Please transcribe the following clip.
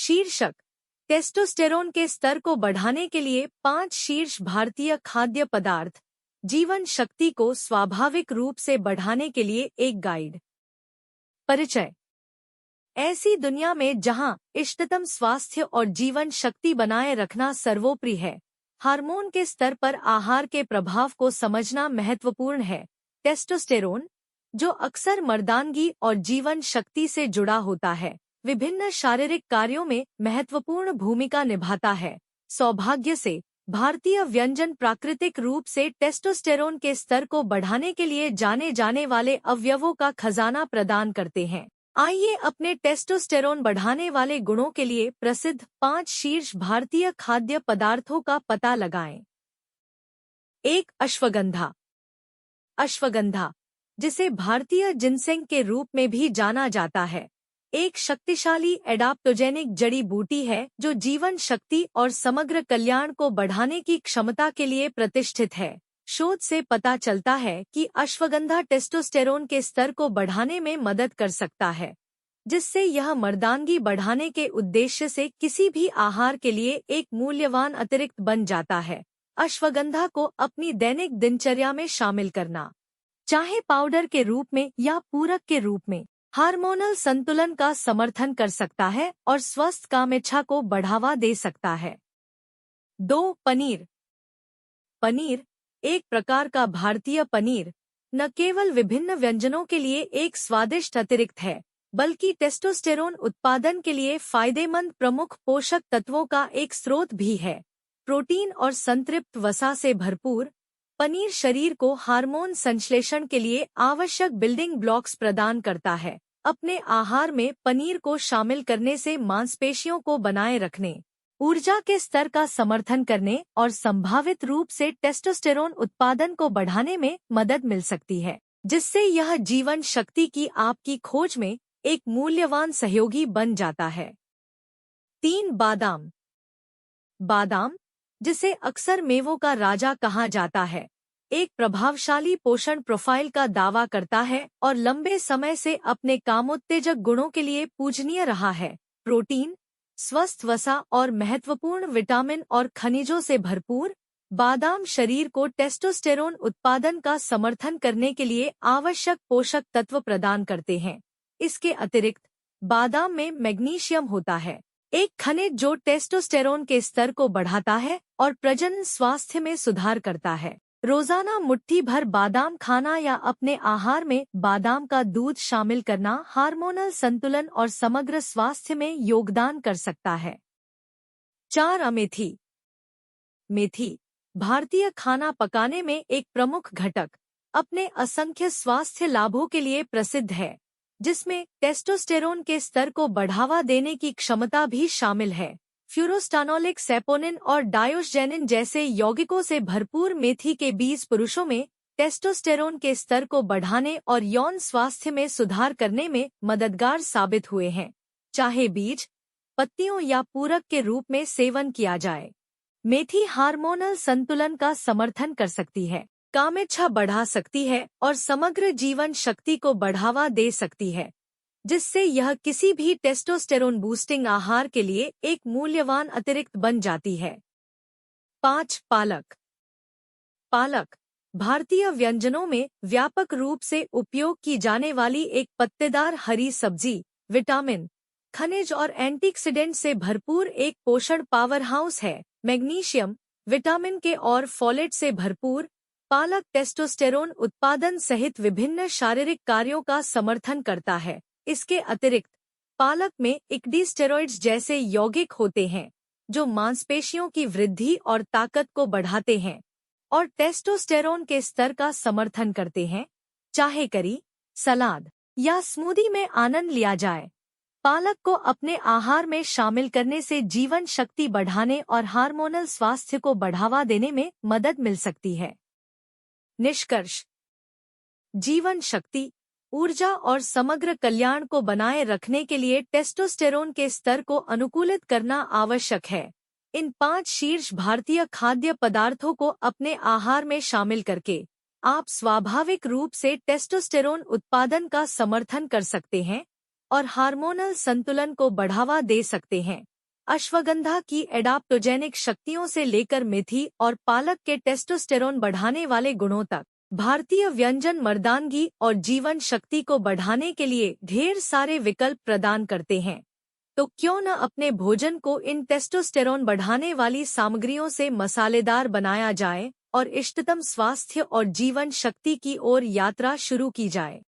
शीर्षक: टेस्टोस्टेरोन के स्तर को बढ़ाने के लिए 5 शीर्ष भारतीय खाद्य पदार्थ, जीवन शक्ति को स्वाभाविक रूप से बढ़ाने के लिए एक गाइड। परिचय: ऐसी दुनिया में जहां इष्टतम स्वास्थ्य और जीवन शक्ति बनाए रखना सर्वोपरि है, हार्मोन के स्तर पर आहार के प्रभाव को समझना महत्वपूर्ण है। टेस्टोस्टेरोन, जो अक्सर मर्दानगी और जीवन शक्ति से जुड़ा होता है, विभिन्न शारीरिक कार्यों में महत्वपूर्ण भूमिका निभाता है। सौभाग्य से भारतीय व्यंजन प्राकृतिक रूप से टेस्टोस्टेरोन के स्तर को बढ़ाने के लिए जाने जाने वाले अवयवों का खजाना प्रदान करते हैं। आइए अपने टेस्टोस्टेरोन बढ़ाने वाले गुणों के लिए प्रसिद्ध 5 शीर्ष भारतीय खाद्य पदार्थों का पता लगाएं। 1. अश्वगंधा। अश्वगंधा, जिसे भारतीय जिनसेंग के रूप में भी जाना जाता है, एक शक्तिशाली एडाप्टोजेनिक जड़ी बूटी है जो जीवन शक्ति और समग्र कल्याण को बढ़ाने की क्षमता के लिए प्रतिष्ठित है। शोध से पता चलता है कि अश्वगंधा टेस्टोस्टेरोन के स्तर को बढ़ाने में मदद कर सकता है, जिससे यह मर्दानगी बढ़ाने के उद्देश्य से किसी भी आहार के लिए एक मूल्यवान अतिरिक्त बन जाता है। अश्वगंधा को अपनी दैनिक दिनचर्या में शामिल करना, चाहे पाउडर के रूप में या पूरक के रूप में, हार्मोनल संतुलन का समर्थन कर सकता है और स्वस्थ कामेच्छा को बढ़ावा दे सकता है। 2. पनीर। पनीर, एक प्रकार का भारतीय पनीर, न केवल विभिन्न व्यंजनों के लिए एक स्वादिष्ट अतिरिक्त है, बल्कि टेस्टोस्टेरोन उत्पादन के लिए फायदेमंद प्रमुख पोषक तत्वों का एक स्रोत भी है। प्रोटीन और संतृप्त वसा से भरपूर, पनीर शरीर को हार्मोन संश्लेषण के लिए आवश्यक बिल्डिंग ब्लॉक्स प्रदान करता है। अपने आहार में पनीर को शामिल करने से मांसपेशियों को बनाए रखने, ऊर्जा के स्तर का समर्थन करने और संभावित रूप से टेस्टोस्टेरोन उत्पादन को बढ़ाने में मदद मिल सकती है, जिससे यह जीवन शक्ति की आपकी खोज में एक मूल्यवान सहयोगी बन जाता है। 3. बादाम। बादाम, जिसे अक्सर मेवों का राजा कहा जाता है, एक प्रभावशाली पोषण प्रोफाइल का दावा करता है और लंबे समय से अपने कामोत्तेजक गुणों के लिए पूजनीय रहा है। प्रोटीन, स्वस्थ वसा और महत्वपूर्ण विटामिन और खनिजों से भरपूर, बादाम शरीर को टेस्टोस्टेरोन उत्पादन का समर्थन करने के लिए आवश्यक पोषक तत्व प्रदान करते हैं। इसके अतिरिक्त बादाम में मैग्नीशियम होता है, एक खनिज जो टेस्टोस्टेरोन के स्तर को बढ़ाता है और प्रजनन स्वास्थ्य में सुधार करता है। रोजाना मुट्ठी भर बादाम खाना या अपने आहार में बादाम का दूध शामिल करना हार्मोनल संतुलन और समग्र स्वास्थ्य में योगदान कर सकता है। 4. अमेथी। मेथी, भारतीय खाना पकाने में एक प्रमुख घटक, अपने असंख्य स्वास्थ्य लाभों के लिए प्रसिद्ध है, जिसमें टेस्टोस्टेरोन के स्तर को बढ़ावा देने की क्षमता भी शामिल है। फ्यूरोस्टानोलिक, सेपोनिन और डायोस्जेनिन जैसे यौगिकों से भरपूर मेथी के बीज पुरुषों में टेस्टोस्टेरोन के स्तर को बढ़ाने और यौन स्वास्थ्य में सुधार करने में मददगार साबित हुए हैं, चाहे बीज, पत्तियों या पूरक के रूप में सेवन किया जाए। मेथी हार्मोनल संतुलन का समर्थन कर सकती है, कामेच्छा बढ़ा सकती है और समग्र जीवन शक्ति को बढ़ावा दे सकती है, जिससे यह किसी भी टेस्टोस्टेरोन बूस्टिंग आहार के लिए एक मूल्यवान अतिरिक्त बन जाती है। 5. पालक। पालक, भारतीय व्यंजनों में व्यापक रूप से उपयोग की जाने वाली एक पत्तेदार हरी सब्जी, विटामिन, खनिज और एंटीऑक्सीडेंट से भरपूर एक पोषण पावरहाउस है। मैग्नीशियम, विटामिन के और फोलेट से भरपूर, पालक टेस्टोस्टेरोन उत्पादन सहित विभिन्न शारीरिक कार्यों का समर्थन करता है। इसके अतिरिक्त पालक में इक्डीस्टेरॉइड्स जैसे यौगिक होते हैं, जो मांसपेशियों की वृद्धि और ताकत को बढ़ाते हैं और टेस्टोस्टेरोन के स्तर का समर्थन करते हैं। चाहे करी, सलाद या स्मूदी में आनंद लिया जाए, पालक को अपने आहार में शामिल करने से जीवन शक्ति बढ़ाने और हार्मोनल स्वास्थ्य को बढ़ावा देने में मदद मिल सकती है। निष्कर्ष: जीवन शक्ति, ऊर्जा और समग्र कल्याण को बनाए रखने के लिए टेस्टोस्टेरोन के स्तर को अनुकूलित करना आवश्यक है। इन 5 शीर्ष भारतीय खाद्य पदार्थों को अपने आहार में शामिल करके आप स्वाभाविक रूप से टेस्टोस्टेरोन उत्पादन का समर्थन कर सकते हैं और हार्मोनल संतुलन को बढ़ावा दे सकते हैं। अश्वगंधा की एडाप्टोजेनिक शक्तियों से लेकर मेथी और पालक के टेस्टोस्टेरोन बढ़ाने वाले गुणों तक, भारतीय व्यंजन मर्दानगी और जीवन शक्ति को बढ़ाने के लिए ढेर सारे विकल्प प्रदान करते हैं। तो क्यों न अपने भोजन को इन टेस्टोस्टेरोन बढ़ाने वाली सामग्रियों से मसालेदार बनाया जाए और इष्टतम स्वास्थ्य और जीवन शक्ति की ओर यात्रा शुरू की जाए।